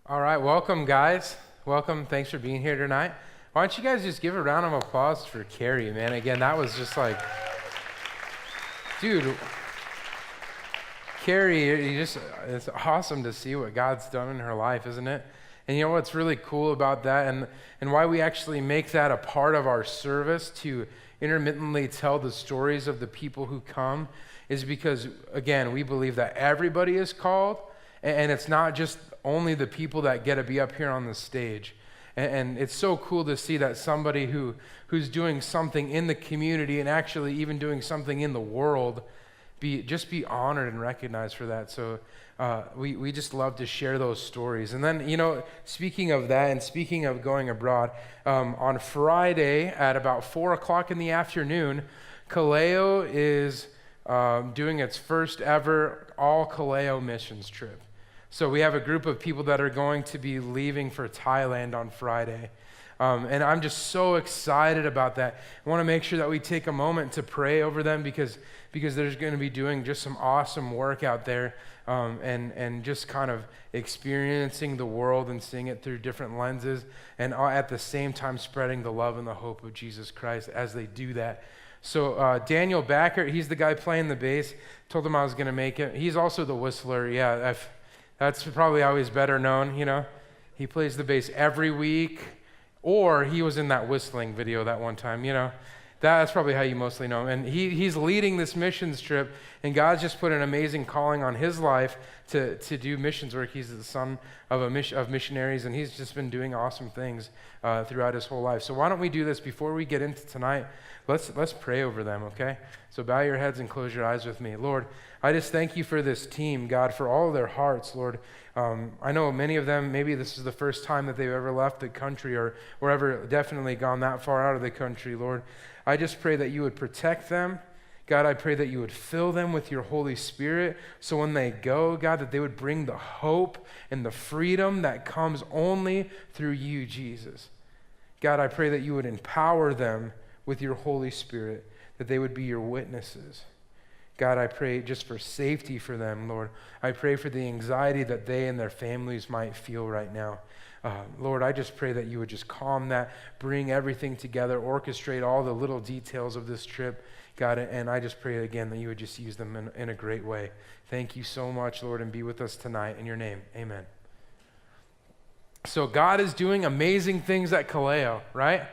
All right, welcome guys. Welcome, thanks for being here tonight. Why don't you guys just give a round of applause for Carrie, man. Again, that was just like, dude, Carrie, it's awesome to see what God's done in her life, isn't it? And you know what's really cool about that and why we actually make that a part of our service to intermittently tell the stories of the people who come is because, again, we believe that everybody is called, and it's not just only the people that get to be up here on the stage. And it's so cool to see that somebody who's doing something in the community and actually even doing something in the world be honored and recognized for that. So we just love to share those stories. And then, speaking of that and speaking of going abroad, on Friday at about 4 o'clock in the afternoon, Kaleo is doing its first ever all Kaleo missions trip. So we have a group of people that are going to be leaving for Thailand on Friday. And I'm just so excited about that. I want to make sure that we take a moment to pray over them because they're going to be doing just some awesome work out there and just kind of experiencing the world and seeing it through different lenses and at the same time spreading the love and the hope of Jesus Christ as they do that. So Daniel Backer, he's the guy playing the bass. Told him I was going to make it. He's also the whistler. Yeah, that's probably how he's better known, He plays the bass every week, or he was in that whistling video that one time, That's probably how you mostly know him. And he's leading this missions trip, and God's just put an amazing calling on his life to do missions work. He's the son of missionaries, and he's just been doing awesome things throughout his whole life. So why don't we do this before we get into tonight? Let's pray over them, okay? So bow your heads and close your eyes with me. Lord, I just thank you for this team, God, for all of their hearts, Lord. I know many of them, maybe this is the first time that they've ever left the country or ever definitely gone that far out of the country, Lord. I just pray that you would protect them. God, I pray that you would fill them with your Holy Spirit so when they go, God, that they would bring the hope and the freedom that comes only through you, Jesus. God, I pray that you would empower them with your Holy Spirit, that they would be your witnesses. God, I pray just for safety for them, Lord. I pray for the anxiety that they and their families might feel right now. Lord, I just pray that you would just calm that, bring everything together, orchestrate all the little details of this trip, God, and I just pray again that you would just use them in a great way. Thank you so much, Lord, and be with us tonight. In your name, amen. So God is doing amazing things at Kaleo, right?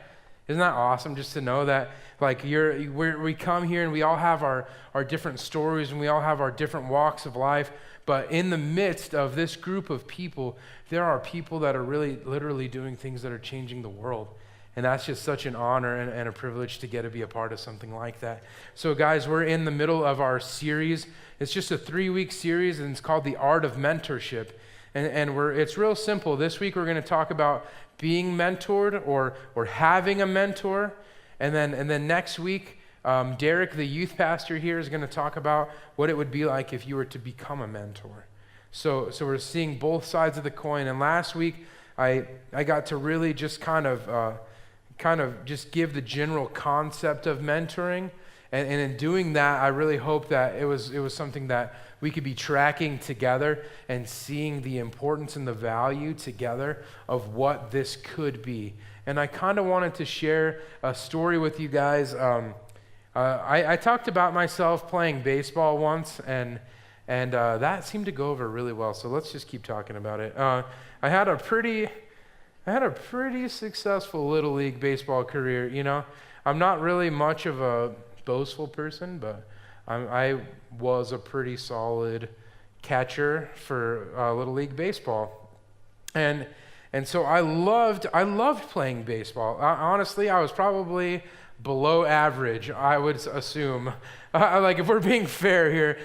Isn't that awesome just to know that, like, we come here and we all have our different stories and we all have our different walks of life, but in the midst of this group of people, there are people that are really literally doing things that are changing the world. And that's just such an honor and a privilege to get to be a part of something like that. So guys, we're in the middle of our series. It's just a 3-week series, and it's called The Art of Mentorship. And it's real simple. This week we're going to talk about being mentored or having a mentor. And then next week, Derek, the youth pastor here, is going to talk about what it would be like if you were to become a mentor. So we're seeing both sides of the coin. And last week, I got to really just kind of just give the general concept of mentoring. And in doing that, I really hope that it was something that we could be tracking together and seeing the importance and the value together of what this could be. And I kind of wanted to share a story with you guys. I talked about myself playing baseball once, and that seemed to go over really well. So let's just keep talking about it. I had a pretty successful Little League baseball career. I'm not really much of a boastful person, but I was a pretty solid catcher for Little League baseball, and so I loved playing baseball. Honestly, I was probably below average, I would assume. Like, if we're being fair here,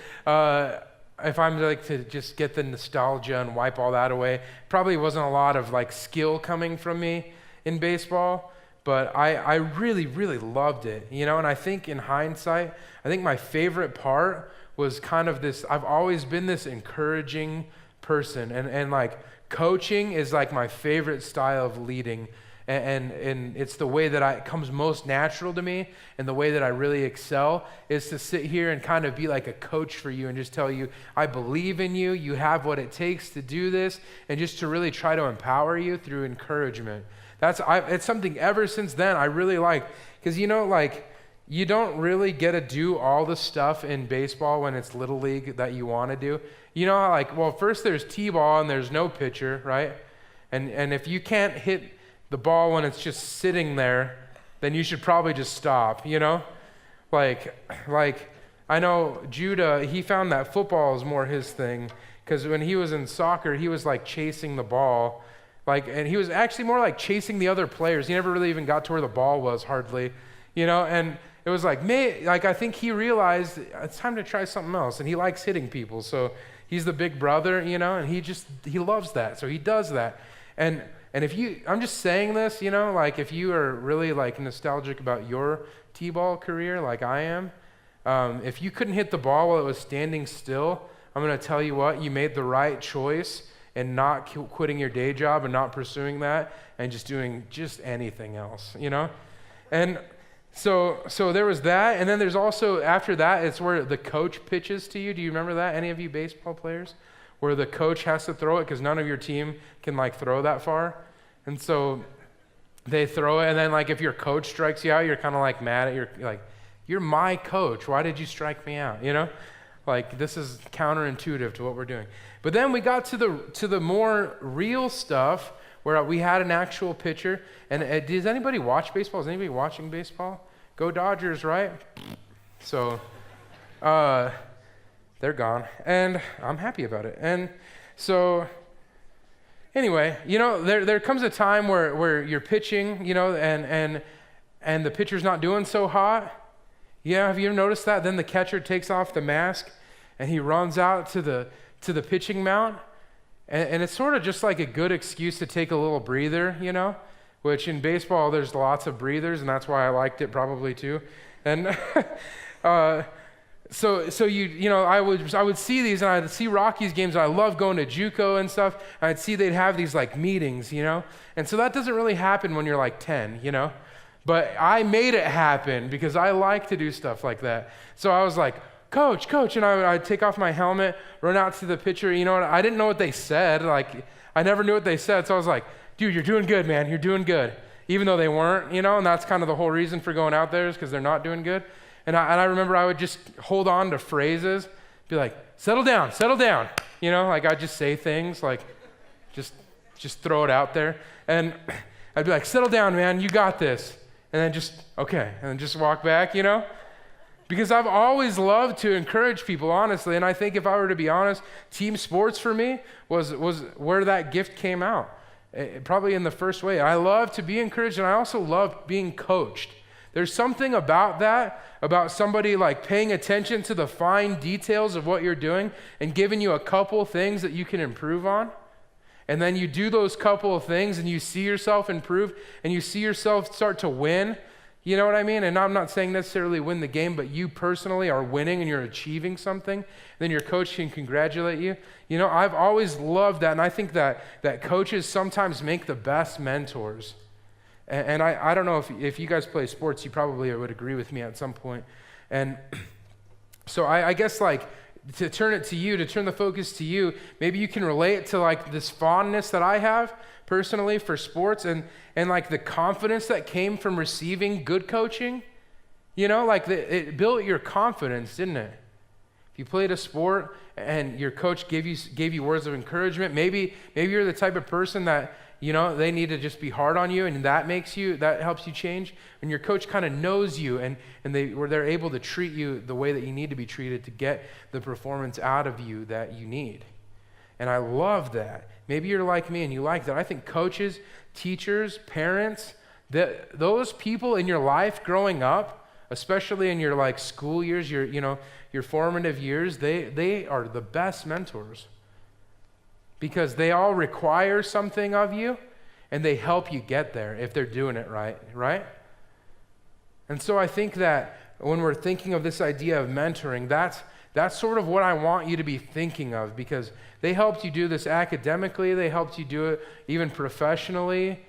if I'm like to just get the nostalgia and wipe all that away, probably wasn't a lot of like skill coming from me in baseball. But I really, really loved it, and I think in hindsight, I think my favorite part was kind of this, I've always been this encouraging person, and like coaching is like my favorite style of leading, And it's the way that it comes most natural to me, and the way that I really excel is to sit here and kind of be like a coach for you and just tell you, I believe in you, you have what it takes to do this, and just to really try to empower you through encouragement. It's something ever since then I really like, because you don't really get to do all the stuff in baseball when it's little league that you want to do. First there's t-ball and there's no pitcher, right? And if you can't hit the ball when it's just sitting there, then you should probably just stop, Like I know Judah, he found that football is more his thing, because when he was in soccer, he was like chasing the ball, and he was actually more like chasing the other players. He never really even got to where the ball was hardly, and it was I think he realized it's time to try something else, and he likes hitting people, so he's the big brother, and he loves that, so he does that. And I'm just saying this, if you are really nostalgic about your t-ball career like I am, if you couldn't hit the ball while it was standing still, I'm going to tell you what, you made the right choice in not quitting your day job and not pursuing that and just doing just anything else, And so there was that, and then there's also, after that, it's where the coach pitches to you. Do you remember that, any of you baseball players? Where the coach has to throw it because none of your team can throw that far. And so they throw it, and then if your coach strikes you out, you're kind of mad at you're my coach. Why did you strike me out? This is counterintuitive to what we're doing. But then we got to the more real stuff where we had an actual pitcher. And does anybody watch baseball? Is anybody watching baseball? Go Dodgers, right? So they're gone, and I'm happy about it. And so anyway, there comes a time where you're pitching, and the pitcher's not doing so hot. Yeah, have you ever noticed that? Then the catcher takes off the mask, and he runs out to the pitching mound, and it's sort of just like a good excuse to take a little breather, which in baseball there's lots of breathers, and that's why I liked it probably too. And So I would see these, and I'd see Rockies games, and I love going to JUCO and stuff, and I'd see they'd have these meetings, and so that doesn't really happen when you're 10, but I made it happen because I like to do stuff like that. So I was like, coach, and I'd take off my helmet, run out to the pitcher, I didn't know what they said, I never knew what they said, so I was like, dude, you're doing good, man, you're doing good, even though they weren't, and that's kind of the whole reason for going out there is because they're not doing good. And I remember I would just hold on to phrases, be like, settle down. I'd just say things just throw it out there. And I'd be like, settle down, man, you got this. And then okay, and then just walk back, Because I've always loved to encourage people, honestly. And I think if I were to be honest, team sports for me was where that gift came out. Probably in the first way. I love to be encouraged, and I also love being coached. There's something about that, about somebody paying attention to the fine details of what you're doing and giving you a couple things that you can improve on. And then you do those couple of things and you see yourself improve and you see yourself start to win. You know what I mean? And I'm not saying necessarily win the game, but you personally are winning and you're achieving something. Then your coach can congratulate you. I've always loved that, and I think that coaches sometimes make the best mentors. And I don't know if you guys play sports, you probably would agree with me at some point. And so I guess to turn the focus to you, maybe you can relate to this fondness that I have personally for sports and the confidence that came from receiving good coaching. It built your confidence, didn't it? If you played a sport and your coach gave you words of encouragement, maybe you're the type of person that they need to just be hard on you, and that helps you change. And your coach kind of knows you, and they're able to treat you the way that you need to be treated to get the performance out of you that you need. And I love that. Maybe you're like me and you like that. I think coaches, teachers, parents, those people in your life growing up, especially in your school years, your formative years, they are the best mentors. Because they all require something of you, and they help you get there if they're doing it right? And so I think that when we're thinking of this idea of mentoring, that's sort of what I want you to be thinking of, because they helped you do this academically, they helped you do it even professionally,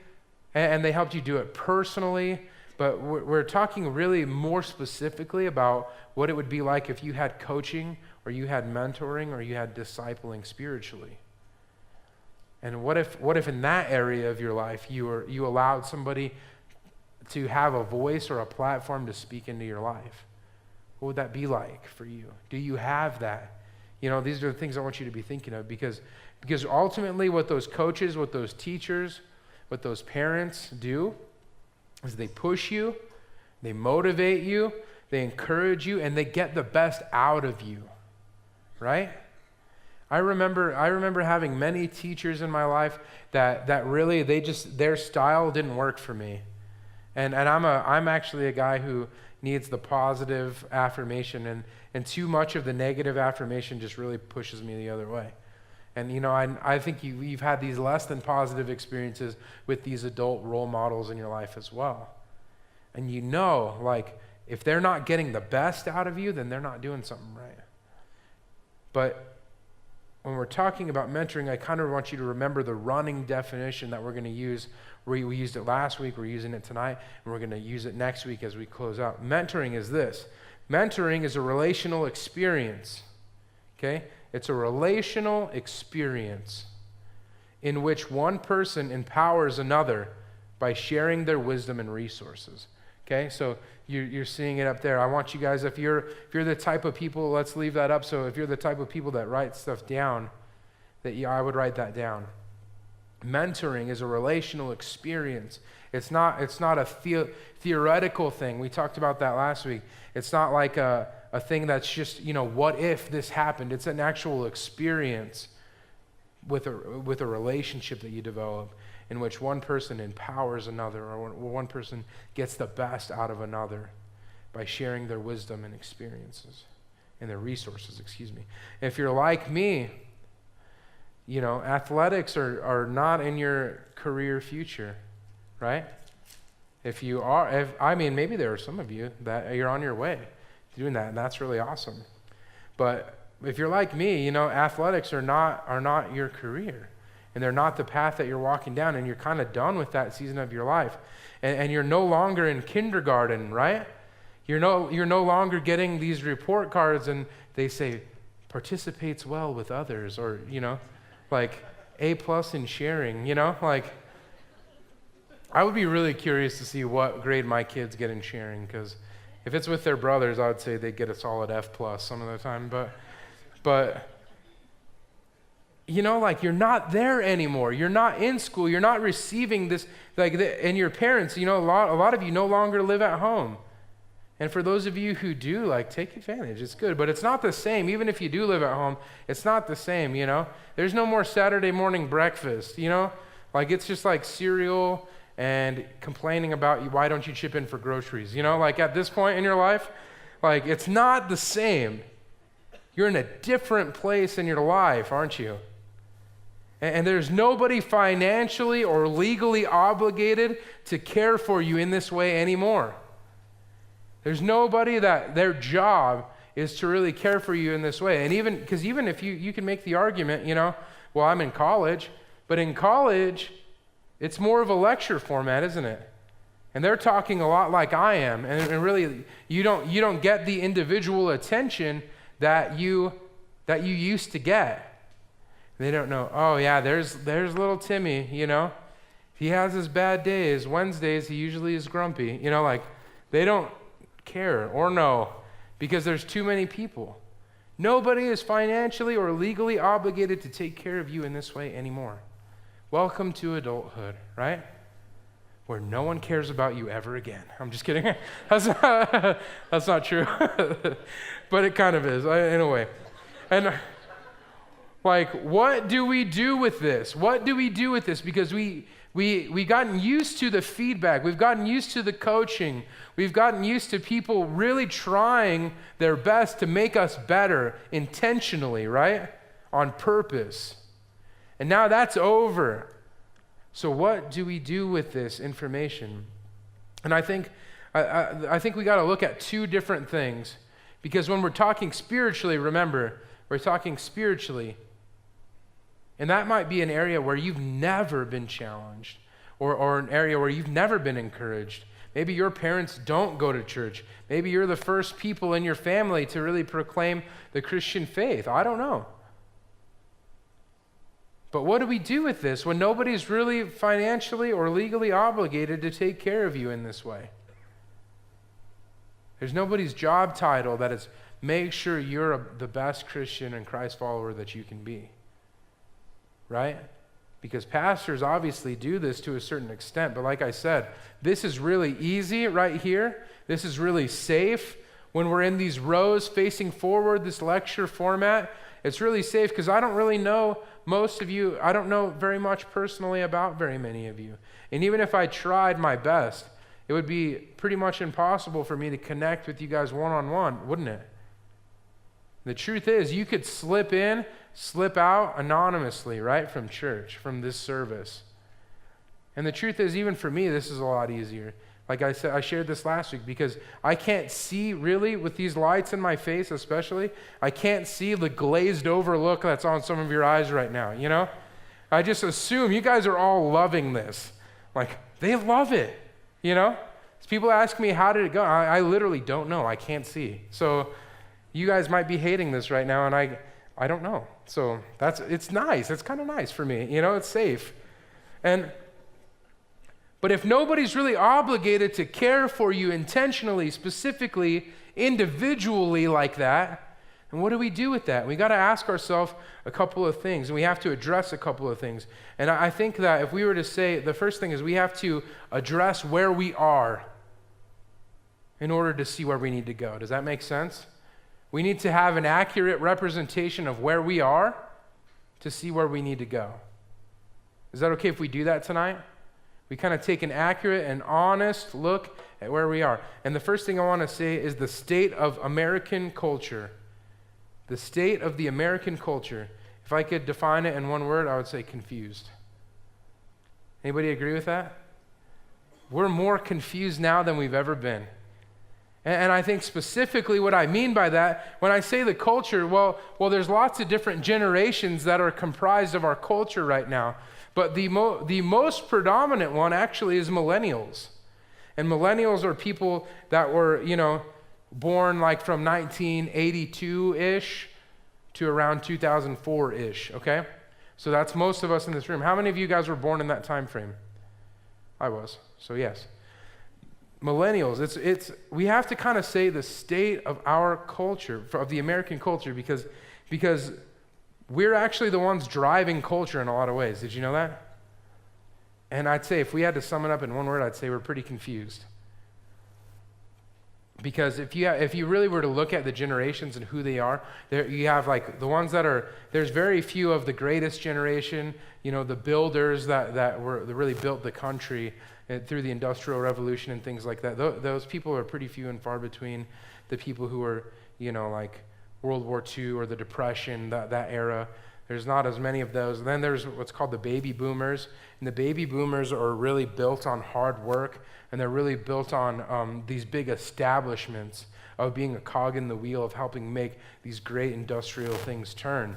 and they helped you do it personally, but we're talking really more specifically about what it would be like if you had coaching or you had mentoring or you had discipling spiritually. And what if in that area of your life you allowed somebody to have a voice or a platform to speak into your life? What would that be like for you? Do you have that? These are the things I want you to be thinking of, because ultimately what those coaches, what those teachers, what those parents do is they push you, they motivate you, they encourage you, and they get the best out of you, right? I remember having many teachers in my life that really, their style didn't work for me. And I'm actually a guy who needs the positive affirmation, and too much of the negative affirmation just really pushes me the other way. And I think you've had these less than positive experiences with these adult role models in your life as well. And if they're not getting the best out of you, then they're not doing something right. But when we're talking about mentoring, I kind of want you to remember the running definition that we're going to use. We used it last week, we're using it tonight, and we're going to use it next week as we close out. Mentoring is this. Mentoring is a relational experience, okay? It's a relational experience in which one person empowers another by sharing their wisdom and resources, okay? So you're seeing it up there. I want you guys, if you're the type of people, let's leave that up. So if you're the type of people that write stuff down, I would write that down. Mentoring is a relational experience. It's not a theoretical thing. We talked about that last week. It's not like a thing that's just, what if this happened? It's an actual experience with a relationship that you develop in which one person empowers another, or one person gets the best out of another by sharing their wisdom and experiences and their resources, If you're like me, athletics are not in your career future, right? If you are, maybe there are some of you that you're on your way to doing that, and that's really awesome. But if you're like me, athletics are not your career, and they're not the path that you're walking down, and you're kind of done with that season of your life, and you're no longer in kindergarten, right? You're no longer getting these report cards, and they say participates well with others, or like A+ in sharing, I would be really curious to see what grade my kids get in sharing, because if it's with their brothers, I would say they get a solid F+ some of the time, but you're not there anymore. You're not in school. You're not receiving this, and your parents, a lot of you no longer live at home. And for those of you who do, take advantage. It's good, but it's not the same. Even if you do live at home, it's not the same, There's no more Saturday morning breakfast, It's just like cereal and complaining about why don't you chip in for groceries, At this point in your life, it's not the same. You're in a different place in your life, aren't you? And there's nobody financially or legally obligated to care for you in this way anymore. There's nobody that their job is to really care for you in this way. And even if you can make the argument, well, I'm in college, but in college, it's more of a lecture format, isn't it? And they're talking a lot like I am, and really, you don't get the individual attention that you used to get. They don't know, oh yeah, there's little Timmy, He has his bad days. Wednesdays, he usually is grumpy. They don't care or know, because there's too many people. Nobody is financially or legally obligated to take care of you in this way anymore. Welcome to adulthood, right? Where no one cares about you ever again. I'm just kidding. That's not true. But it kind of is, in a way. And what do we do with this? What do we do with this? Because we gotten used to the feedback. We've gotten used to the coaching. We've gotten used to people really trying their best to make us better intentionally, right? On purpose. And now that's over. So what do we do with this information? And I think we got to look at two different things, because when we're talking spiritually, remember, we're talking spiritually. And that might be an area where you've never been challenged, or an area where you've never been encouraged. Maybe your parents don't go to church. Maybe you're the first people in your family to really proclaim the Christian faith. I don't know. But what do we do with this when nobody's really financially or legally obligated to take care of you in this way? There's nobody's job title that is make sure you're the best Christian and Christ follower that you can be. Right? Because pastors obviously do this to a certain extent, but like I said, this is really easy right here. This is really safe. When we're in these rows facing forward, this lecture format, it's really safe because I don't really know most of you. I don't know very much personally about very many of you. And even if I tried my best, it would be pretty much impossible for me to connect with you guys one-on-one, wouldn't it? The truth is, you could slip in, slip out anonymously, right, from church, from this service. And the truth is, even for me, this is a lot easier. Like I said, I shared this last week because I can't see really with these lights in my face especially, I can't see the glazed over look that's on some of your eyes right now, you know? I just assume you guys are all loving this. Like, they love it, you know? So people ask me, how did it go? I literally don't know. I can't see. So you guys might be hating this right now, and I don't know. So it's nice. It's kind of nice for me. You know, it's safe. But if nobody's really obligated to care for you intentionally, specifically, individually like that, then what do we do with that? We got to ask ourselves a couple of things, and we have to address a couple of things. And I think that if we were to say, the first thing is we have to address where we are in order to see where we need to go. Does that make sense? We need to have an accurate representation of where we are to see where we need to go. Is that okay if we do that tonight? We kind of take an accurate and honest look at where we are. And the first thing I want to say is the state of American culture. The state of the American culture. If I could define it in one word, I would say confused. Anybody agree with that? We're more confused now than we've ever been. And I think specifically what I mean by that, when I say the culture, well, there's lots of different generations that are comprised of our culture right now. But the most predominant one actually is millennials. And millennials are people that were, born like from 1982-ish to around 2004-ish, okay? So that's most of us in this room. How many of you guys were born in that time frame? I was, so yes. Millennials, we have to kind of say the state of our culture, of the American culture, because we're actually the ones driving culture in a lot of ways. Did you know that? And I'd say if we had to sum it up in one word, I'd say we're pretty confused. Because if you really were to look at the generations and who they are, you have like the ones there's very few of the greatest generation, the builders that really built the country through the Industrial Revolution and things like that. Those people are pretty few and far between. The people who are, like World War II or the Depression, that era. There's not as many of those. Then there's what's called the baby boomers. And the baby boomers are really built on hard work, and they're really built on these big establishments of being a cog in the wheel of helping make these great industrial things turn.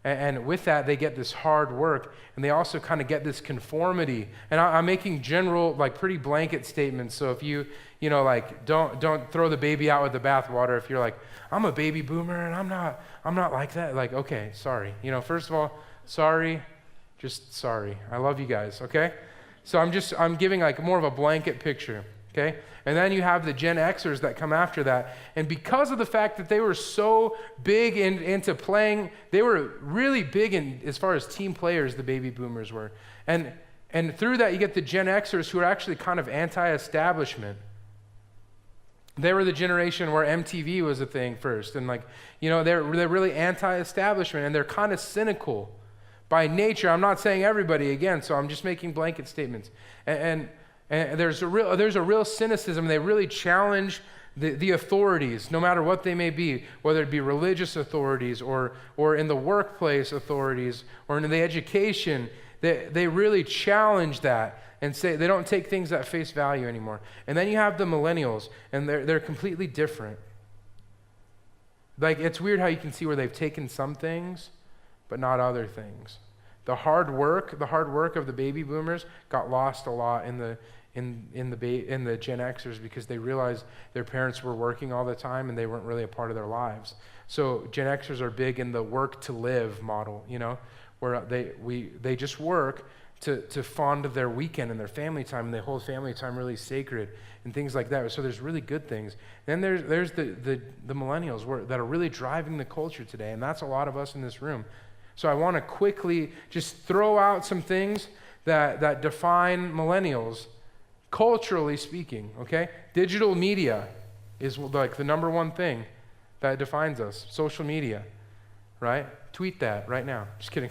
And with that, they get this hard work, and they also kind of get this conformity. And I'm making general, like pretty blanket statements. So if you don't throw the baby out with the bathwater. If you're like, I'm a baby boomer and I'm not like that. Like, okay, sorry. First of all, sorry, just sorry. I love you guys. Okay, so I'm giving like more of a blanket picture. Okay, and then you have the Gen Xers that come after that. And because of the fact that they were so big into playing, they were really big as far as team players, the baby boomers were. And through that, you get the Gen Xers who are actually kind of anti-establishment. They were the generation where MTV was a thing first. And they're really anti-establishment, and they're kind of cynical by nature. I'm not saying everybody again, so I'm just making blanket statements. And there's a real cynicism. They really challenge the authorities, no matter what they may be, whether it be religious authorities or in the workplace authorities or in the education. They really challenge that and say they don't take things at face value anymore. And then you have the millennials, and they're completely different. Like, it's weird how you can see where they've taken some things, but not other things. The hard work of the baby boomers got lost a lot in the Gen Xers because they realized their parents were working all the time and they weren't really a part of their lives. So Gen Xers are big in the work to live model, where they just work to fund their weekend and their family time, and they hold family time really sacred and things like that. So there's really good things. Then there's the millennials that are really driving the culture today, and that's a lot of us in this room. So I want to quickly just throw out some things that define millennials, culturally speaking, okay? Digital media is like the number one thing that defines us. Social media, right? Tweet that right now. Just kidding.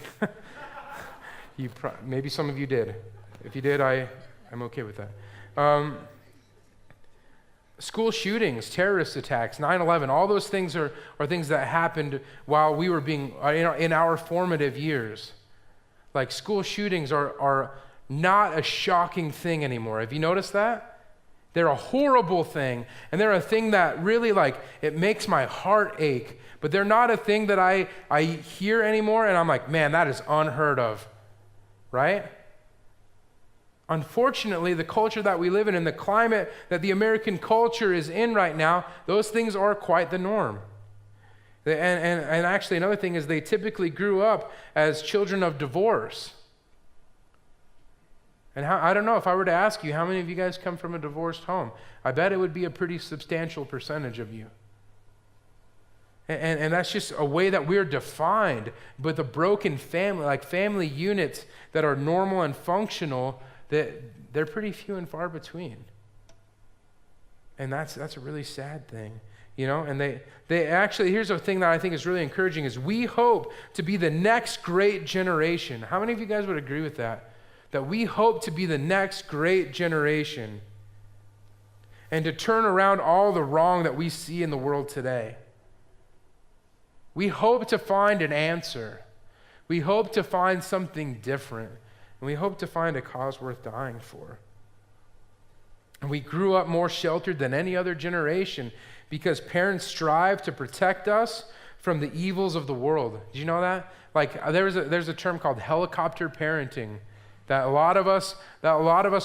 Maybe some of you did. If you did, I'm okay with that. School shootings, terrorist attacks, 9/11, all those things are things that happened while we were being, in our formative years. Like school shootings are not a shocking thing anymore. Have you noticed that? They're a horrible thing, and they're a thing that really, it makes my heart ache, but they're not a thing that I hear anymore, and I'm like, man, that is unheard of, right? Unfortunately, the culture that we live in and the climate that the American culture is in right now, those things are quite the norm. And actually, another thing is they typically grew up as children of divorce. And I don't know, if I were to ask you, how many of you guys come from a divorced home? I bet it would be a pretty substantial percentage of you. And that's just a way that we're defined with a broken family, like family units that are normal and functional, that they're pretty few and far between. And that's a really sad thing. And they actually, here's a thing that I think is really encouraging, is we hope to be the next great generation. How many of you guys would agree with that? That we hope to be the next great generation and to turn around all the wrong that we see in the world today. We hope to find an answer. We hope to find something different. And we hope to find a cause worth dying for. And we grew up more sheltered than any other generation because parents strive to protect us from the evils of the world. Did you know that? There's a term called helicopter parenting. That a lot of us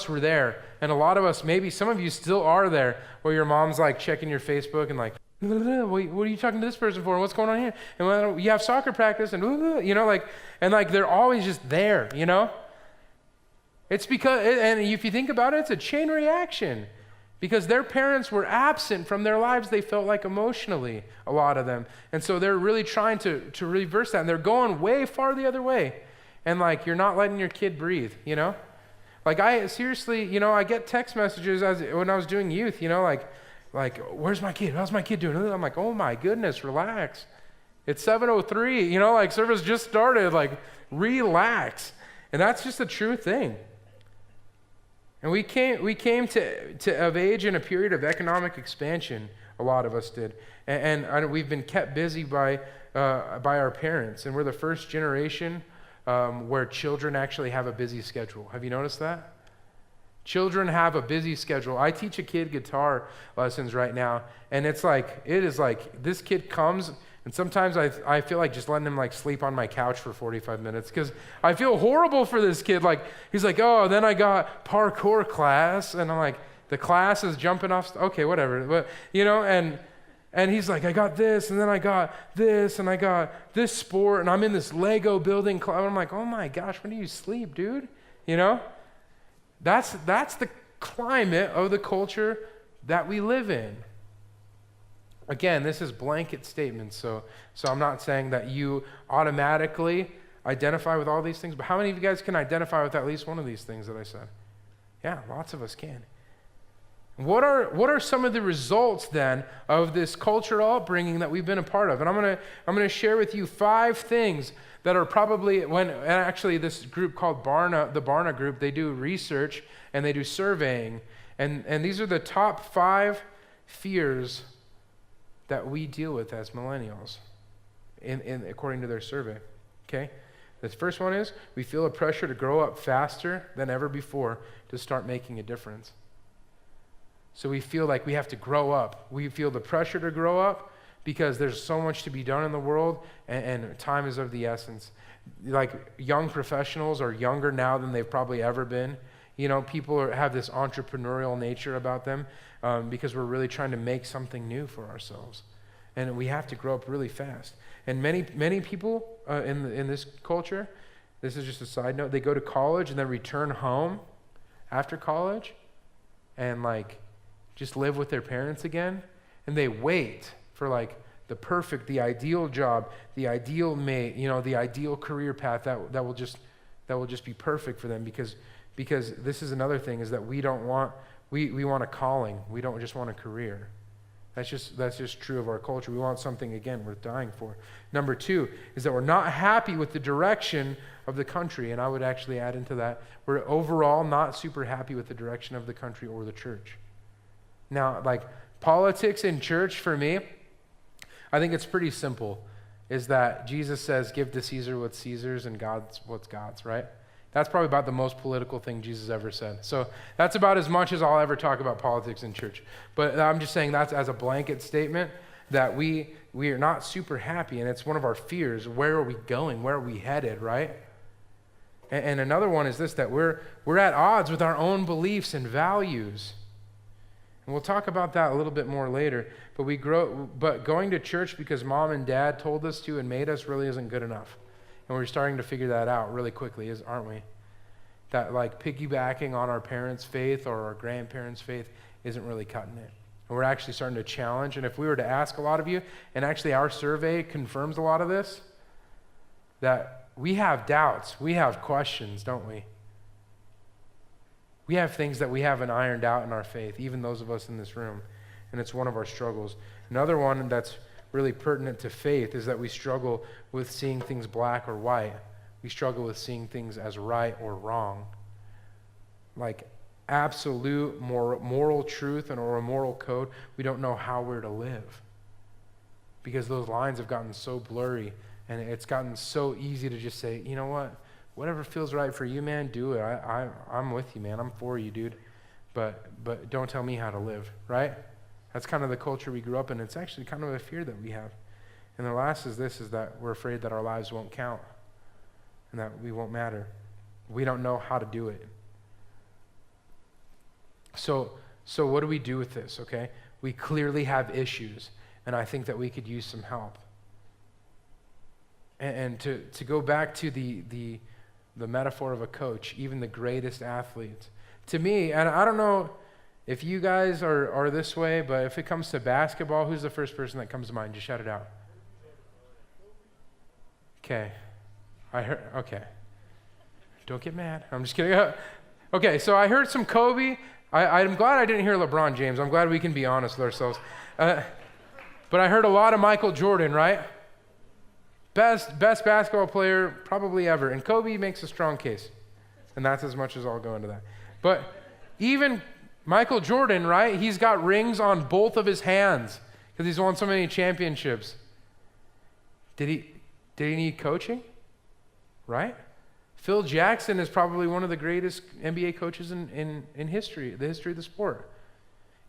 were there, and a lot of us, maybe some of you still are there, where your mom's checking your Facebook and what are you talking to this person for? What's going on here? And when you have soccer practice and they're always just there, It's because, and if you think about it, it's a chain reaction, because their parents were absent from their lives. They felt like emotionally, a lot of them, and so they're really trying to reverse that, and they're going way far the other way. And you're not letting your kid breathe, I seriously, I get text messages when I was doing youth, where's my kid? How's my kid doing? I'm like, oh my goodness, relax. It's 7:03, service just started, relax. And that's just a true thing. And we came of age in a period of economic expansion, a lot of us did. And we've been kept busy by our parents, and we're the first generation where children actually have a busy schedule. Have you noticed that? Children have a busy schedule. I teach a kid guitar lessons right now, and it is this kid comes, and sometimes I feel like just letting him sleep on my couch for 45 minutes because I feel horrible for this kid. He's oh, then I got parkour class, and I'm like, the class is jumping off. Okay, whatever. But and he's I got this, and then I got this, and I got this sport, and I'm in this Lego building club. I'm like, oh my gosh, when do you sleep, dude? That's the climate of the culture that we live in. Again, this is blanket statements, so I'm not saying that you automatically identify with all these things, but how many of you guys can identify with at least one of these things that I said? Yeah, lots of us can. What are some of the results then of this cultural upbringing that we've been a part of? And I'm gonna share with you 5 things that are probably, and actually this group called the Barna group, they do research and they do surveying, and these are the top 5 fears that we deal with as millennials, according to their survey. Okay, the first one is we feel a pressure to grow up faster than ever before to start making a difference. So we feel like we have to grow up. We feel the pressure to grow up because there's so much to be done in the world, and time is of the essence. Like, young professionals are younger now than they've probably ever been. People have this entrepreneurial nature about them because we're really trying to make something new for ourselves. And we have to grow up really fast. And many people in this culture, this is just a side note, they go to college and then return home after college and just live with their parents again. And they wait for the ideal job, the ideal mate, the ideal career path that will just be perfect for them, because this is another thing, is that we want a calling. We don't just want a career. That's just true of our culture. We want something, again, worth dying for. Number 2 is that we're not happy with the direction of the country. And I would actually add into that, we're overall not super happy with the direction of the country or the church. Now, politics in church, for me, I think it's pretty simple, is that Jesus says, give to Caesar what's Caesar's and God's what's God's, right? That's probably about the most political thing Jesus ever said. So that's about as much as I'll ever talk about politics in church. But I'm just saying that's as a blanket statement, that we are not super happy, and it's one of our fears. Where are we going? Where are we headed, right? And another one is this, that we're at odds with our own beliefs and values. And we'll talk about that a little bit more later. But going to church because mom and dad told us to and made us really isn't good enough. And we're starting to figure that out really quickly, aren't we? That piggybacking on our parents' faith or our grandparents' faith isn't really cutting it. And we're actually starting to challenge. And if we were to ask a lot of you, and actually our survey confirms a lot of this, that we have doubts, we have questions, don't we? We have things that we haven't ironed out in our faith, even those of us in this room. And it's one of our struggles. Another one that's really pertinent to faith is that we struggle with seeing things black or white. We struggle with seeing things as right or wrong. Absolute moral truth or a moral code, we don't know how we're to live. Because those lines have gotten so blurry, and it's gotten so easy to just say, you know what? Whatever feels right for you, man, do it. I'm with you, man. I'm for you, dude. But don't tell me how to live, right? That's kind of the culture we grew up in. It's actually kind of a fear that we have. And the last is that we're afraid that our lives won't count and that we won't matter. We don't know how to do it. So what do we do with this, okay? We clearly have issues, and I think that we could use some help. And to go back to the metaphor of a coach, even the greatest athletes, to me, and I don't know if you guys are this way, but if it comes to basketball, who's the first person that comes to mind? Just shout it out. Okay. Okay. Don't get mad. I'm just kidding. Okay, so I heard some Kobe. I'm glad I didn't hear LeBron James. I'm glad we can be honest with ourselves. But I heard a lot of Michael Jordan, right? Best basketball player probably ever. And Kobe makes a strong case. And that's as much as I'll go into that. But even Michael Jordan, right? He's got rings on both of his hands because he's won so many championships. Did he need coaching? Right? Phil Jackson is probably one of the greatest NBA coaches in history, the history of the sport.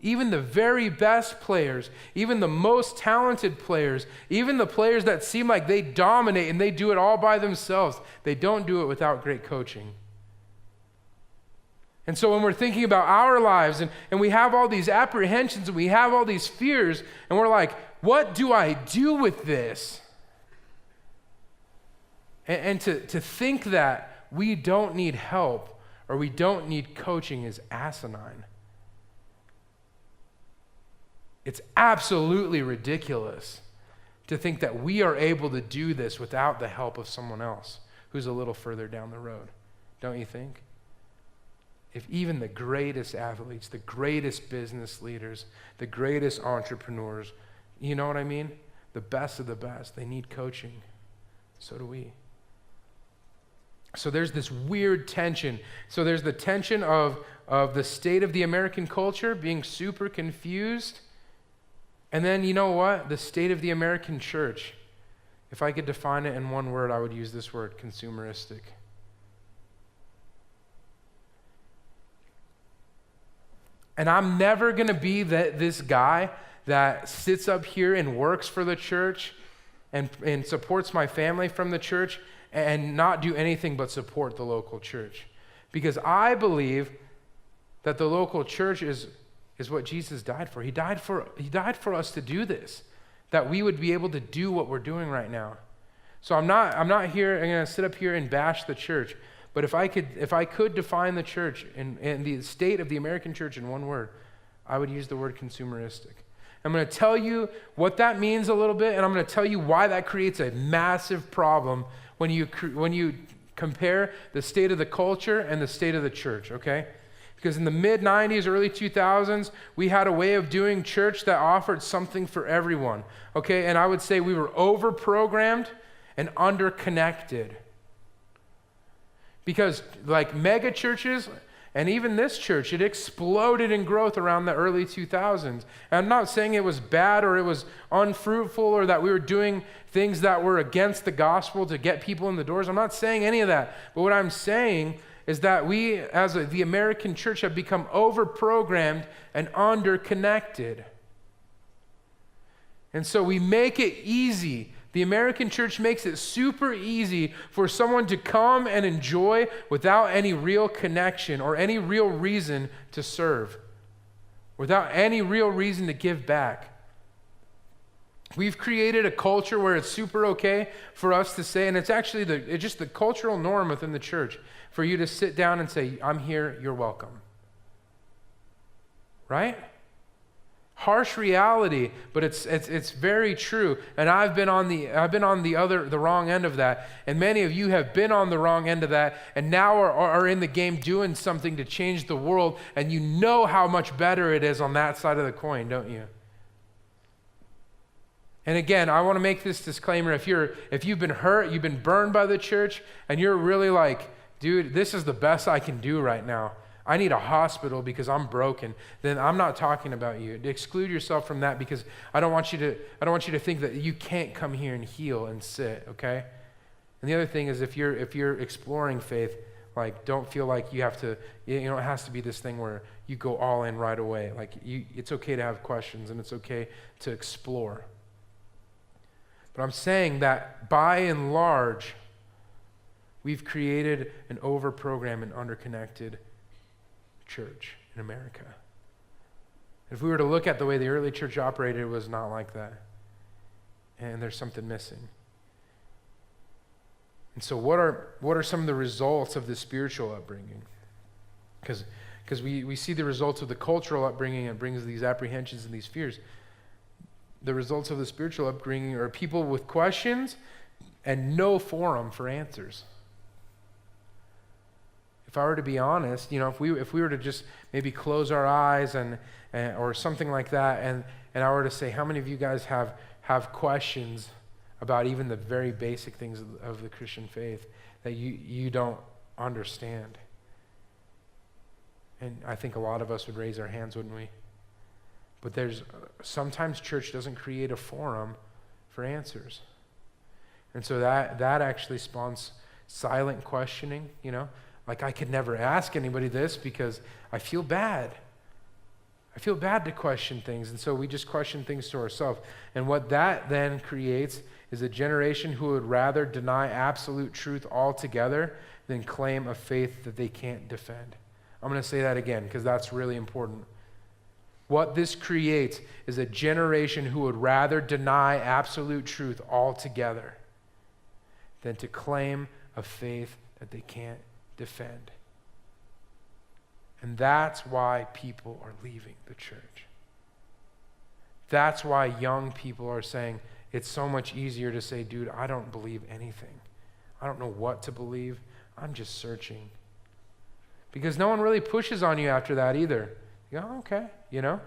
Even the very best players, even the most talented players, even the players that seem like they dominate and they do it all by themselves, they don't do it without great coaching. And so when we're thinking about our lives and we have all these apprehensions and we have all these fears and we're like, what do I do with this? And to think that we don't need help or we don't need coaching is asinine. It's absolutely ridiculous to think that we are able to do this without the help of someone else who's a little further down the road. Don't you think? If even the greatest athletes, the greatest business leaders, the greatest entrepreneurs, you know what I mean? The best of the best, they need coaching. So do we. So there's this weird tension. So there's the tension of the state of the American culture being super confused. And then, you know what? The state of the American church. If I could define it in one word, I would use this word, consumeristic. And I'm never going to be this guy that sits up here and works for the church and supports my family from the church and not do anything but support the local church. Because I believe that the local church is what Jesus died for. He died for us to do this, that we would be able to do what we're doing right now. So I'm not here, I'm going to sit up here and bash the church. But if I could define the church and the state of the American church in one word, I would use the word consumeristic. I'm going to tell you what that means a little bit, and I'm going to tell you why that creates a massive problem when you compare the state of the culture and the state of the church, okay? Because in the mid-90s, early 2000s, we had a way of doing church that offered something for everyone, okay? And I would say we were over-programmed and under-connected. Because like mega churches, and even this church, it exploded in growth around the early 2000s. And I'm not saying it was bad or it was unfruitful or that we were doing things that were against the gospel to get people in the doors. I'm not saying any of that. But what I'm saying is that we, as the American church, have become over-programmed and under-connected. And so we make it easy. The American church makes it super easy for someone to come and enjoy without any real connection or any real reason to serve, without any real reason to give back. We've created a culture where it's super okay for us to say, and it's actually it's just the cultural norm within the church, for you to sit down and say, I'm here, you're welcome. Right? Harsh reality, but it's very true. And I've been on the wrong end of that. And many of you have been on the wrong end of that and now are in the game doing something to change the world, and you know how much better it is on that side of the coin, don't you? And again, I want to make this disclaimer. If you've been hurt, you've been burned by the church, and you're really like, dude, this is the best I can do right now. I need a hospital because I'm broken, then I'm not talking about you. Exclude yourself from that, because I don't want you to think that you can't come here and heal and sit, okay? And the other thing is, if you're exploring faith, like, don't feel like you have to, it has to be this thing where you go all in right away. Like, it's okay to have questions and it's okay to explore. But I'm saying that by and large, we've created an over-programmed and under-connected church in America. If we were to look at the way the early church operated, it was not like that. And there's something missing. And so what are some of the results of the spiritual upbringing? Because we see the results of the cultural upbringing, and brings these apprehensions and these fears. The results of the spiritual upbringing are people with questions and no forum for answers. If I were to be honest, if we were to just maybe close our eyes and or something like that, and I were to say, how many of you guys have questions about even the very basic things of the Christian faith that you don't understand? And I think a lot of us would raise our hands, wouldn't we? But sometimes church doesn't create a forum for answers. And so that actually spawns silent questioning, Like, I could never ask anybody this because I feel bad. I feel bad to question things, and so we just question things to ourselves. And what that then creates is a generation who would rather deny absolute truth altogether than claim a faith that they can't defend. I'm going to say that again because that's really important. What this creates is a generation who would rather deny absolute truth altogether than to claim a faith that they can't defend. And that's why people are leaving the church. That's why young people are saying, it's so much easier to say, dude, I don't believe anything. I don't know what to believe. I'm just searching. Because no one really pushes on you after that either. You go, okay, No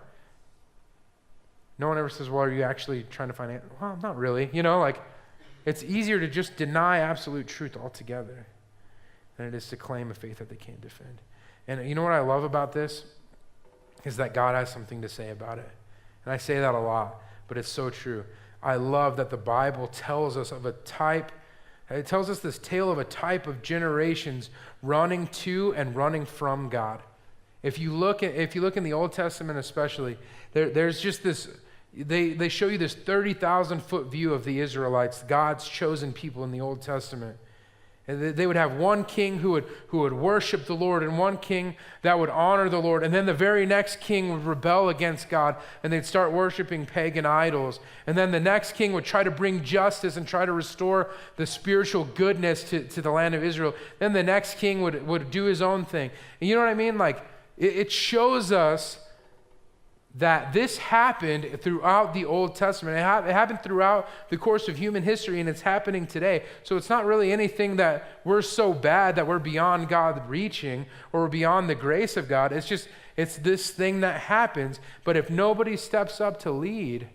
one ever says, well, are you actually trying to find it? Well, not really. It's easier to just deny absolute truth altogether than it is to claim a faith that they can't defend. And you know what I love about this? Is that God has something to say about it. And I say that a lot, but it's so true. I love that the Bible tells us of a type, it tells us this tale of a type of generations running to and running from God. If you look in the Old Testament especially, there's just this, they show you this 30,000 foot view of the Israelites, God's chosen people in the Old Testament. And they would have one king who would worship the Lord, and one king that would honor the Lord. And then the very next king would rebel against God, and they'd start worshiping pagan idols. And then the next king would try to bring justice and try to restore the spiritual goodness to the land of Israel. Then the next king would do his own thing. And you know what I mean? Like, it shows us that this happened throughout the Old Testament. It happened throughout the course of human history, and it's happening today. So it's not really anything that we're so bad that we're beyond God reaching or we're beyond the grace of God. It's this thing that happens. But if nobody steps up to lead,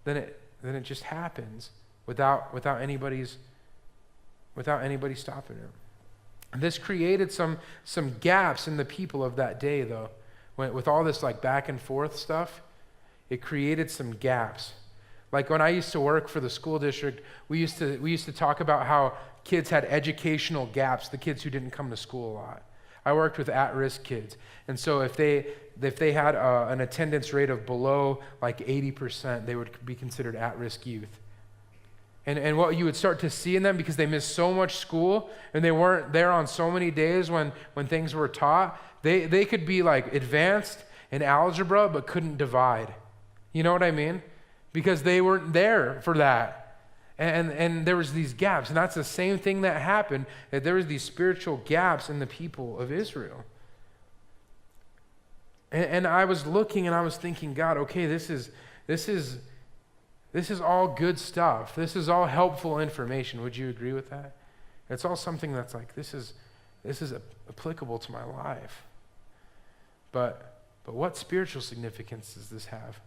then it just happens without anybody stopping it. And this created some gaps in the people of that day, though. With all this like back and forth stuff, it created some gaps. Like when I used to work for the school district, we used to talk about how kids had educational gaps, the kids who didn't come to school a lot. I worked with at-risk kids. And so if they had an attendance rate of below like 80%, they would be considered at-risk youth. And what you would start to see in them, because they missed so much school and they weren't there on so many days when things were taught, they could be like advanced in algebra but couldn't divide. You know what I mean? Because they weren't there for that. And there was these gaps. And that's the same thing that happened, that there was these spiritual gaps in the people of Israel. And I was looking and I was thinking, God, okay, this is all good stuff. This is all helpful information. Would you agree with that? It's all something that's like, this is applicable to my life. But what spiritual significance does this have?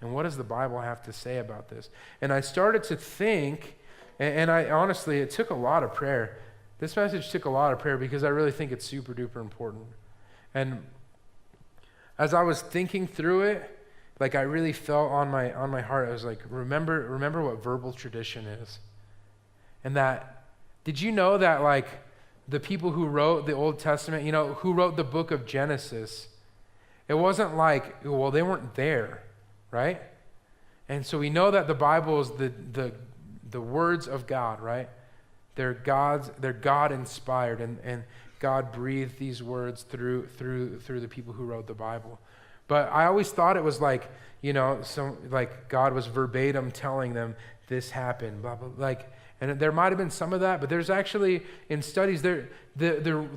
And what does the Bible have to say about this? And I started to think, and I honestly, it took a lot of prayer. This message took a lot of prayer because I really think it's super duper important. And as I was thinking through it, like I really felt on my heart, I was like, remember what verbal tradition is. And that, did you know that like the people who wrote the Old Testament, who wrote the book of Genesis, it wasn't like, well, they weren't there, right? And so we know that the Bible is the words of God, right? They're God inspired, and God breathed these words through the people who wrote the Bible. But I always thought it was like, like God was verbatim telling them this happened, blah, blah, like, and there might have been some of that, but there's actually, in studies, the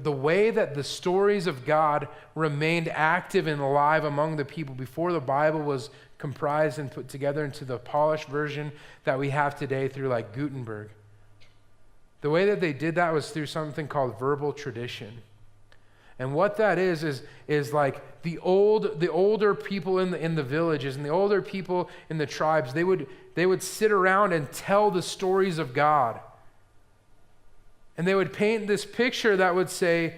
way that the stories of God remained active and alive among the people before the Bible was comprised and put together into the polished version that we have today through like Gutenberg. The way that they did that was through something called verbal tradition. And what that is like the older people in the villages and the older people in the tribes, they would sit around and tell the stories of God. And they would paint this picture that would say,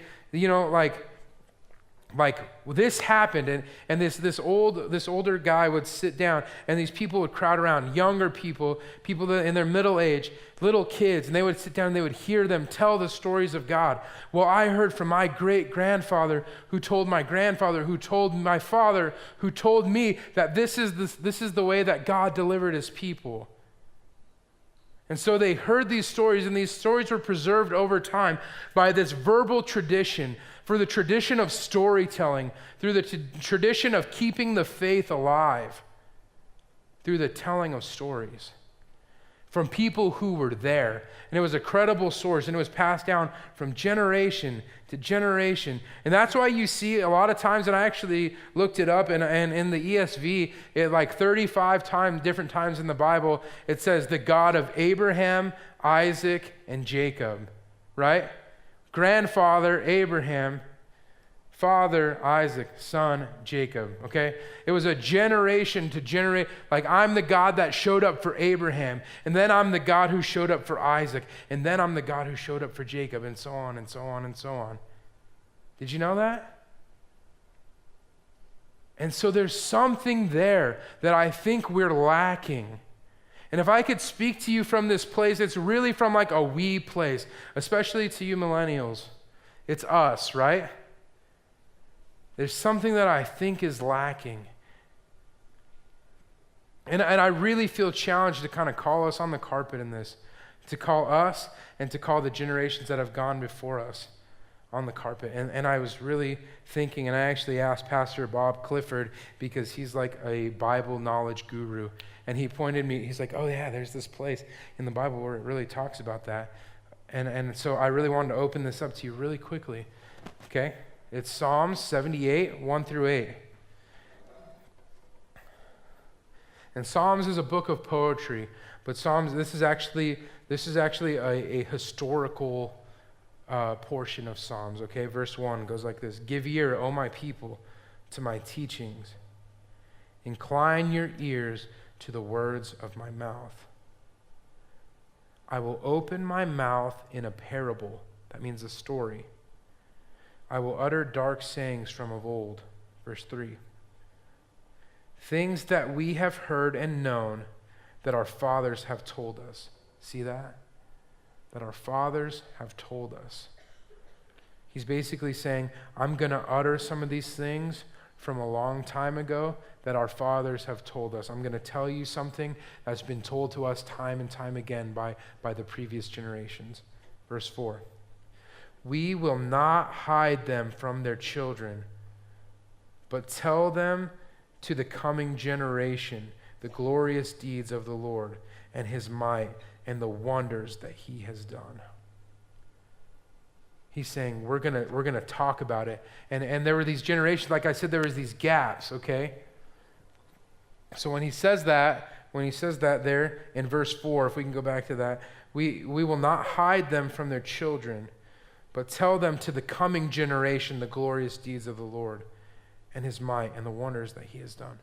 like this happened, and this older guy would sit down, and these people would crowd around, younger people that in their middle age, little kids, and they would sit down and they would hear them tell the stories of God. Well, I heard from my great-grandfather who told my grandfather, who told my father, who told me that this is the way that God delivered his people. And so they heard these stories, and these stories were preserved over time by this verbal tradition, for the tradition of storytelling, through the tradition of keeping the faith alive, through the telling of stories from people who were there. And it was a credible source, and it was passed down from generation to generation. And that's why you see a lot of times, and I actually looked it up, and in the ESV, it like 35 different times in the Bible, it says the God of Abraham, Isaac, and Jacob, right? Grandfather, Abraham, father, Isaac, son, Jacob, okay? It was a generation to generate, like I'm the God that showed up for Abraham, and then I'm the God who showed up for Isaac, and then I'm the God who showed up for Jacob, and so on and so on and so on. Did you know that? And so there's something there that I think we're lacking. And if I could speak to you from this place, it's really from like a we place, especially to you millennials. It's us, right? There's something that I think is lacking. And I really feel challenged to kind of call us on the carpet in this, to call us and to call the generations that have gone before us on the carpet. And I was really thinking, and I actually asked Pastor Bob Clifford, because he's like a Bible knowledge guru, and he pointed me, he's like, oh yeah, there's this place in the Bible where it really talks about that. And so I really wanted to open this up to you really quickly, okay? It's Psalms 78, 1 through 8. And Psalms is a book of poetry, but Psalms, this is actually a historical portion of Psalms, okay? Verse 1 goes like this: Give ear, O my people, to my teachings. Incline your ears to the words of my mouth. I will open my mouth in a parable. That means a story. I will utter dark sayings from of old. Verse 3. Things that we have heard and known, that our fathers have told us. See that? That our fathers have told us. He's basically saying, I'm going to utter some of these things from a long time ago that our fathers have told us. I'm going to tell you something that's been told to us time and time again by the previous generations. Verse 4. We will not hide them from their children, but tell them to the coming generation the glorious deeds of the Lord and his might and the wonders that he has done. He's saying we're gonna talk about it. And there were these generations, like I said, there was these gaps, okay? So when he says that there in verse 4, if we can go back to that, we will not hide them from their children, but tell them to the coming generation the glorious deeds of the Lord and his might and the wonders that he has done.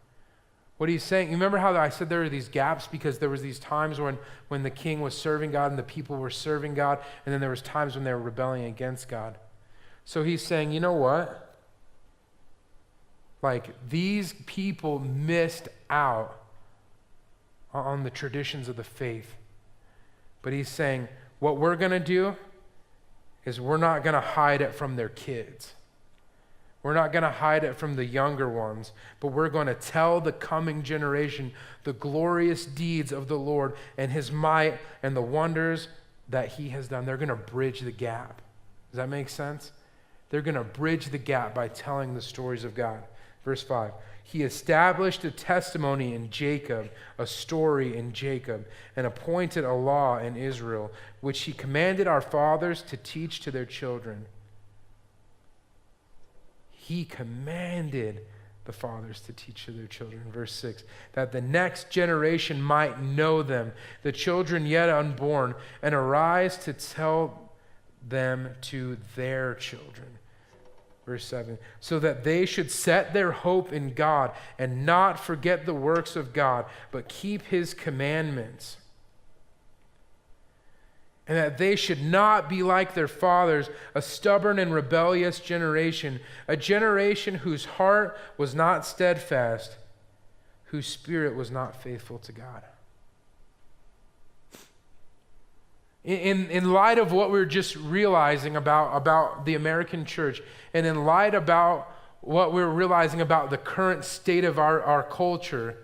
What he's saying, you remember how I said there were these gaps because there was these times when the king was serving God and the people were serving God, and then there was times when they were rebelling against God. So he's saying, you know what? Like, these people missed out on the traditions of the faith. But he's saying, what we're going to do is we're not going to hide it from their kids. We're not going to hide it from the younger ones, but we're going to tell the coming generation the glorious deeds of the Lord and his might and the wonders that he has done. They're going to bridge the gap. Does that make sense? They're going to bridge the gap by telling the stories of God. Verse 5, he established a testimony in Jacob, a story in Jacob, and appointed a law in Israel, which he commanded our fathers to teach to their children. He commanded the fathers to teach to their children. Verse 6, that the next generation might know them, the children yet unborn, and arise to tell them to their children. Verse 7, so that they should set their hope in God and not forget the works of God, but keep his commandments. And that they should not be like their fathers, a stubborn and rebellious generation, a generation whose heart was not steadfast, whose spirit was not faithful to God. In light of what we're just realizing about the American church, and in light about what we're realizing about the current state of our culture,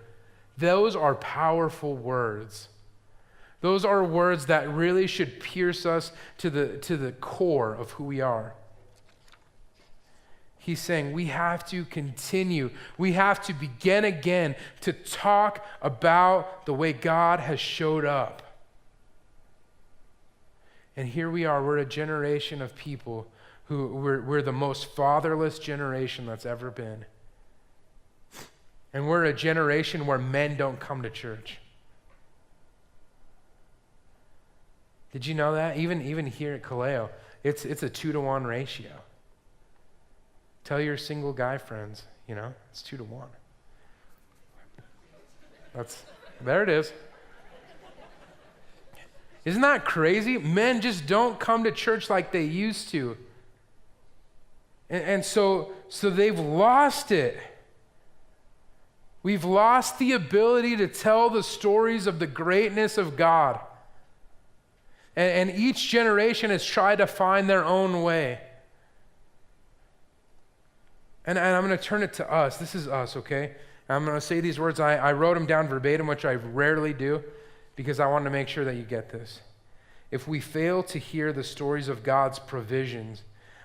those are powerful words. Those are words that really should pierce us to the core of who we are. He's saying we have to continue. We have to begin again to talk about the way God has showed up. And here we are, we're a generation of people who we're the most fatherless generation that's ever been. And we're a generation where men don't come to church. Did you know that? Even here at Kaleo, it's a 2-to-1 ratio. Tell your single guy friends, it's 2-to-1. There it is. Isn't that crazy? Men just don't come to church like they used to. And so they've lost it. We've lost the ability to tell the stories of the greatness of God. And each generation has tried to find their own way. And I'm going to turn it to us. This is us, okay? I'm going to say these words. I wrote them down verbatim, which I rarely do, because I want to make sure that you get this. If we fail to hear the stories of God's provisions,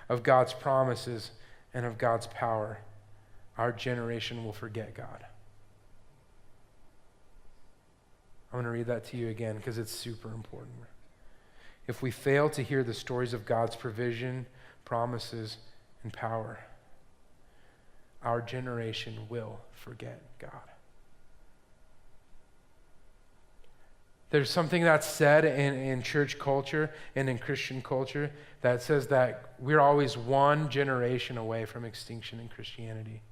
of God's promises, and of God's power, our generation will forget God. I'm going to read that to you again because it's super important. If we fail to hear the stories of God's provision, promises, and power, our generation will forget God. There's something that's said in church culture and in Christian culture that says that we're always one generation away from extinction in Christianity.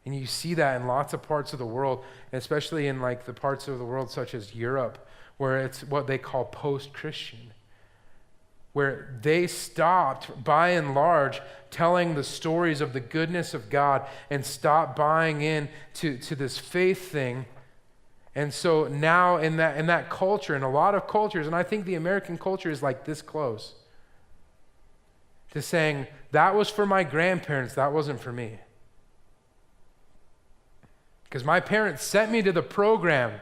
And you see that in lots of parts of the world, especially in like the parts of the world such as Europe, where it's what they call post-Christian, where they stopped, by and large, telling the stories of the goodness of God and stopped buying in to this faith thing. And so now in that culture, in a lot of cultures, and I think the American culture is like this close to saying, that was for my grandparents, that wasn't for me. Because my parents sent me to the program.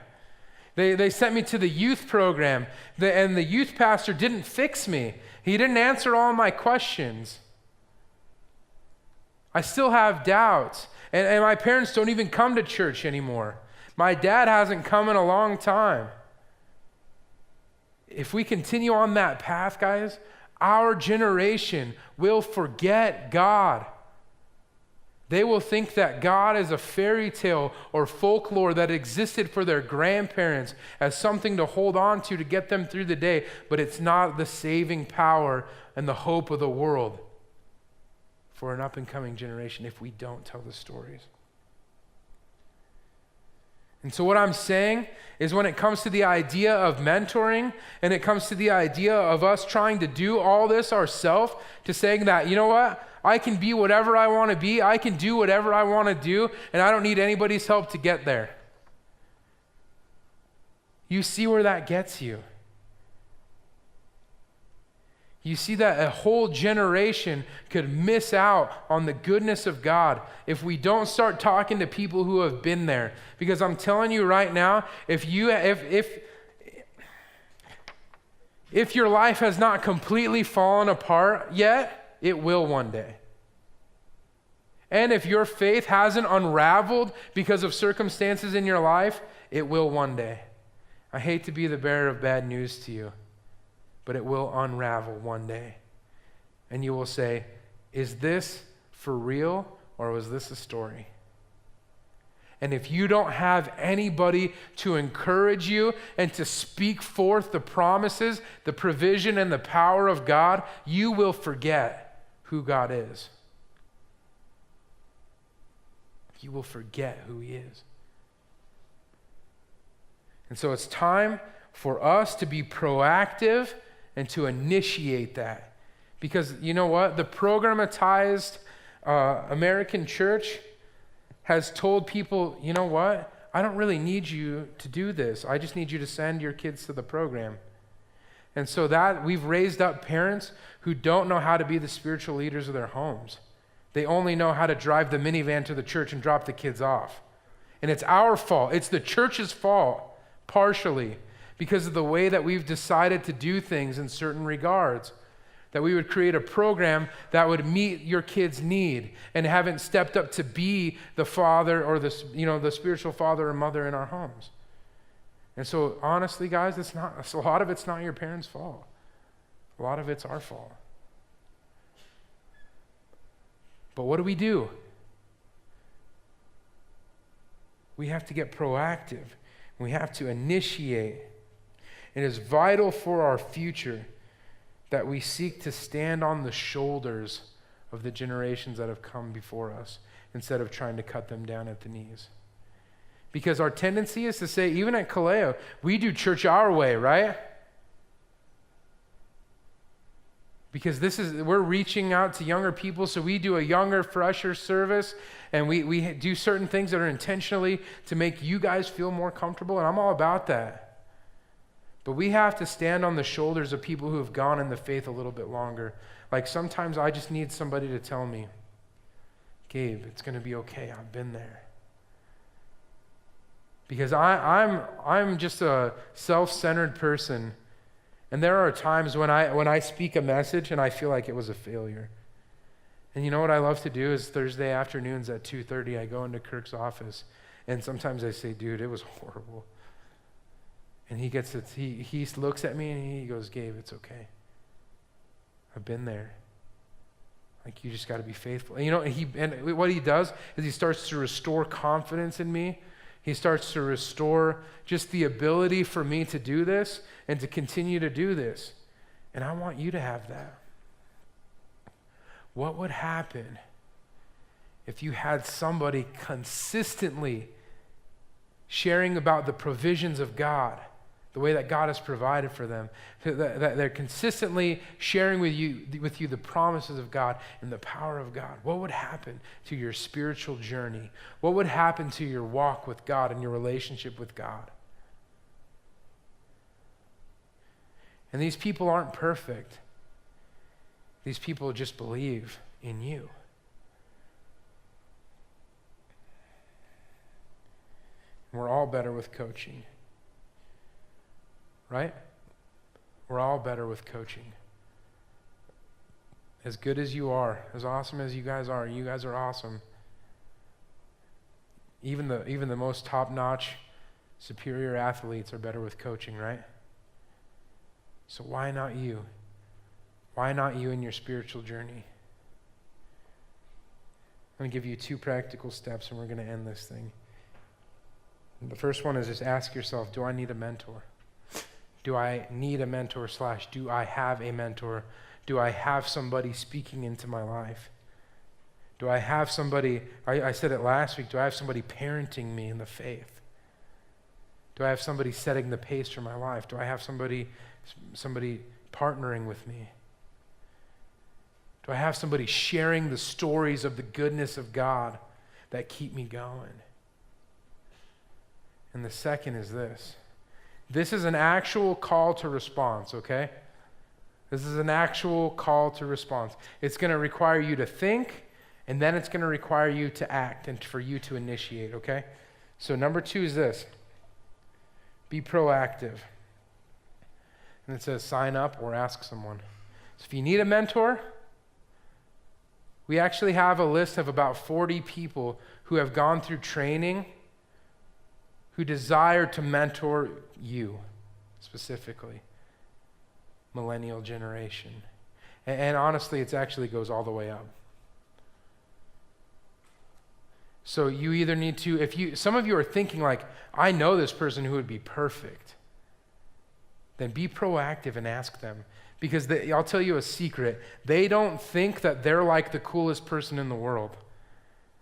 They sent me to the youth program, and the youth pastor didn't fix me. He didn't answer all my questions. I still have doubts. And my parents don't even come to church anymore. My dad hasn't come in a long time. If we continue on that path, guys, our generation will forget God. They will think that God is a fairy tale or folklore that existed for their grandparents as something to hold on to get them through the day, but it's not the saving power and the hope of the world for an up-and-coming generation if we don't tell the stories. And so what I'm saying is when it comes to the idea of mentoring and it comes to the idea of us trying to do all this ourselves, to saying that, you know what, I can be whatever I want to be, I can do whatever I want to do, and I don't need anybody's help to get there. You see where that gets you. You see that a whole generation could miss out on the goodness of God if we don't start talking to people who have been there. Because I'm telling you right now, if your life has not completely fallen apart yet, it will one day. And if your faith hasn't unraveled because of circumstances in your life, it will one day. I hate to be the bearer of bad news to you, but it will unravel one day. And you will say, is this for real or was this a story? And if you don't have anybody to encourage you and to speak forth the promises, the provision, and the power of God, you will forget who God is. You will forget who He is. And so it's time for us to be proactive and to initiate that. Because you know what? The programatized American church has told people, you know what? I don't really need you to do this. I just need you to send your kids to the program. And so that we've raised up parents who don't know how to be the spiritual leaders of their homes. They only know how to drive the minivan to the church and drop the kids off. And it's our fault. It's the church's fault, partially, because of the way that we've decided to do things in certain regards. That we would create a program that would meet your kid's need and haven't stepped up to be the father or the spiritual father or mother in our homes. And so honestly, guys, a lot of it's not your parents' fault. A lot of it's our fault. But what do? We have to get proactive. We have to initiate. It is vital for our future that we seek to stand on the shoulders of the generations that have come before us instead of trying to cut them down at the knees. Because our tendency is to say, even at Kaleo, we do church our way, right? Because we're reaching out to younger people, so we do a younger, fresher service, and we do certain things that are intentionally to make you guys feel more comfortable, and I'm all about that. But we have to stand on the shoulders of people who have gone in the faith a little bit longer. Like sometimes I just need somebody to tell me, Gabe, it's going to be okay. I've been there. Because I'm just a self-centered person. And there are times when I speak a message and I feel like it was a failure. And you know what I love to do is Thursday afternoons at 2:30, I go into Kirk's office, and sometimes I say, dude, it was horrible. And he looks at me and he goes, Gabe, it's okay. I've been there. Like, you just got to be faithful. And what he does is he starts to restore confidence in me. He starts to restore just the ability for me to do this and to continue to do this. And I want you to have that. What would happen if you had somebody consistently sharing about the provisions of God, the way that God has provided for them, that they're consistently sharing with you the promises of God and the power of God? What would happen to your spiritual journey? What would happen to your walk with God and your relationship with God? And these people aren't perfect. These people just believe in you. We're all better with coaching. Right? We're all better with coaching. As good as you are, as awesome as you guys are awesome. Even the most top-notch, superior athletes are better with coaching, right? So why not you? Why not you in your spiritual journey? I'm going to give you 2 practical steps, and we're going to end this thing. And the first one is just ask yourself, do I need a mentor? Do I need a mentor / do I have a mentor? Do I have somebody speaking into my life? Do I have somebody, I said it last week, do I have somebody parenting me in the faith? Do I have somebody setting the pace for my life? Do I have somebody partnering with me? Do I have somebody sharing the stories of the goodness of God that keep me going? And the second is this. This is an actual call to response, okay? This is an actual call to response. It's going to require you to think, and then it's going to require you to act and for you to initiate, okay? So number 2 is this. Be proactive. And it says sign up or ask someone. So if you need a mentor, we actually have a list of about 40 people who have gone through training who desire to mentor you, specifically, millennial generation. And honestly, it actually goes all the way up. So you either need to, some of you are thinking like, I know this person who would be perfect, then be proactive and ask them. Because I'll tell you a secret, they don't think that they're like the coolest person in the world.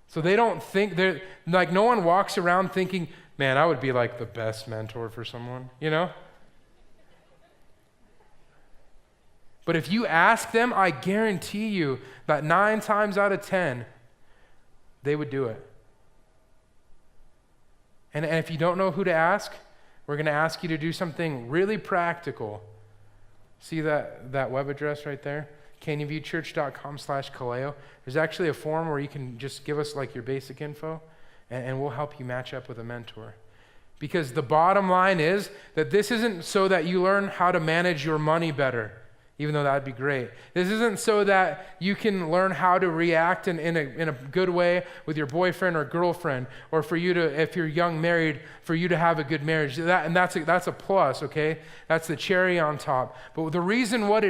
So they don't think, they're like, no one walks around thinking, man, I would be like the best mentor for someone, you know? But if you ask them, I guarantee you that 9 times out of 10, they would do it. And if you don't know who to ask, we're going to ask you to do something really practical. See that web address right there? canyonviewchurch.com/Kaleo. There's actually a form where you can just give us like your basic info, and we'll help you match up with a mentor. Because the bottom line is that this isn't so that you learn how to manage your money better, even though that'd be great. This isn't so that you can learn how to react in a good way with your boyfriend or girlfriend, or for you to, if you're young married, for you to have a good marriage. That's a plus, okay? That's the cherry on top. But the reason why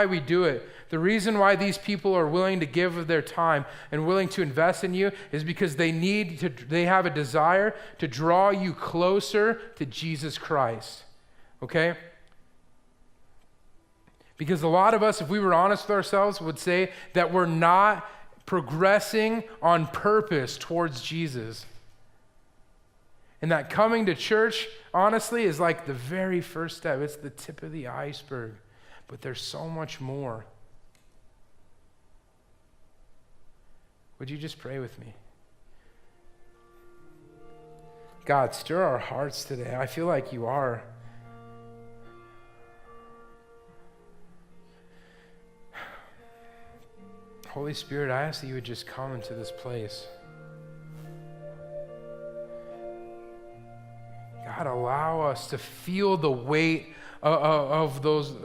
we do it, the reason why these people are willing to give of their time and willing to invest in you is because they have a desire to draw you closer to Jesus Christ, okay? Because a lot of us, if we were honest with ourselves, would say that we're not progressing on purpose towards Jesus. And that coming to church, honestly, is like the very first step. It's the tip of the iceberg. But there's so much more. Would you just pray with me? God, stir our hearts today. I feel like you are. Holy Spirit, I ask that you would just come into this place. God, allow us to feel the weight of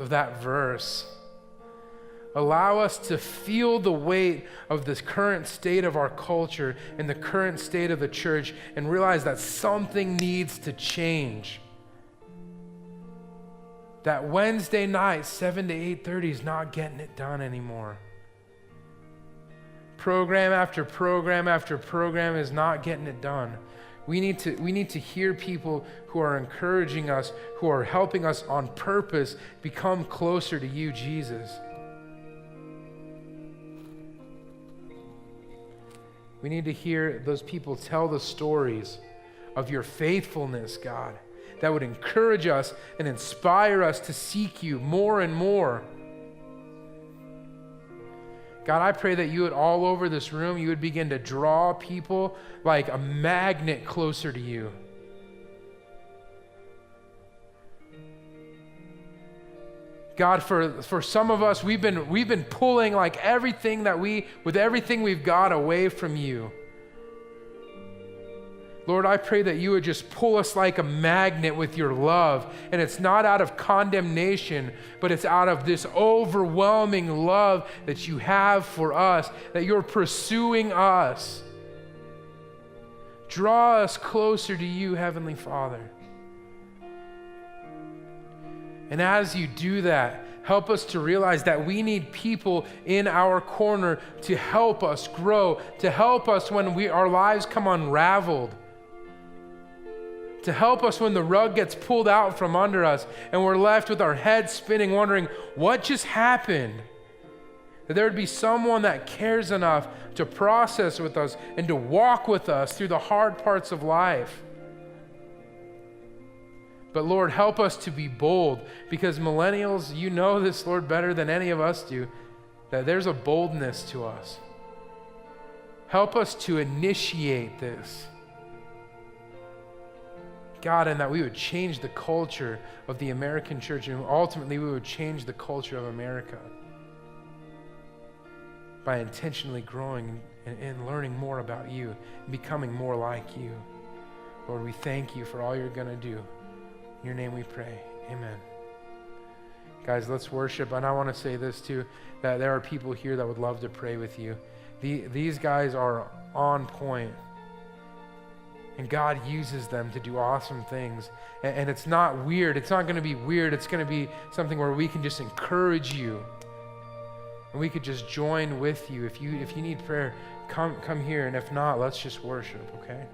that verse. Allow us to feel the weight of this current state of our culture and the current state of the church and realize that something needs to change. That Wednesday night, 7 to 8:30 is not getting it done anymore. Program after program after program is not getting it done. We need to hear people who are encouraging us, who are helping us on purpose become closer to you, Jesus. We need to hear those people tell the stories of your faithfulness, God, that would encourage us and inspire us to seek you more and more. God, I pray that you would, all over this room, you would begin to draw people like a magnet closer to you. God, for some of us, we've been pulling like everything we've got away from you. Lord, I pray that you would just pull us like a magnet with your love. And it's not out of condemnation, but it's out of this overwhelming love that you have for us, that you're pursuing us. Draw us closer to you, Heavenly Father. And as you do that, help us to realize that we need people in our corner to help us grow, to help us when our lives come unraveled, to help us when the rug gets pulled out from under us and we're left with our heads spinning, wondering, what just happened? That there would be someone that cares enough to process with us and to walk with us through the hard parts of life. But Lord, help us to be bold, because millennials, you know this, Lord, better than any of us do, that there's a boldness to us. Help us to initiate this, God, and that we would change the culture of the American church, and ultimately we would change the culture of America by intentionally growing and learning more about you and becoming more like you. Lord, we thank you for all you're going to do. In your name we pray. Amen. Guys, let's worship. And I want to say this too, that there are people here that would love to pray with you. These guys are on point. And God uses them to do awesome things. And it's not weird. It's not going to be weird. It's going to be something where we can just encourage you. And we could just join with you. If you need prayer, come here. And if not, let's just worship, okay?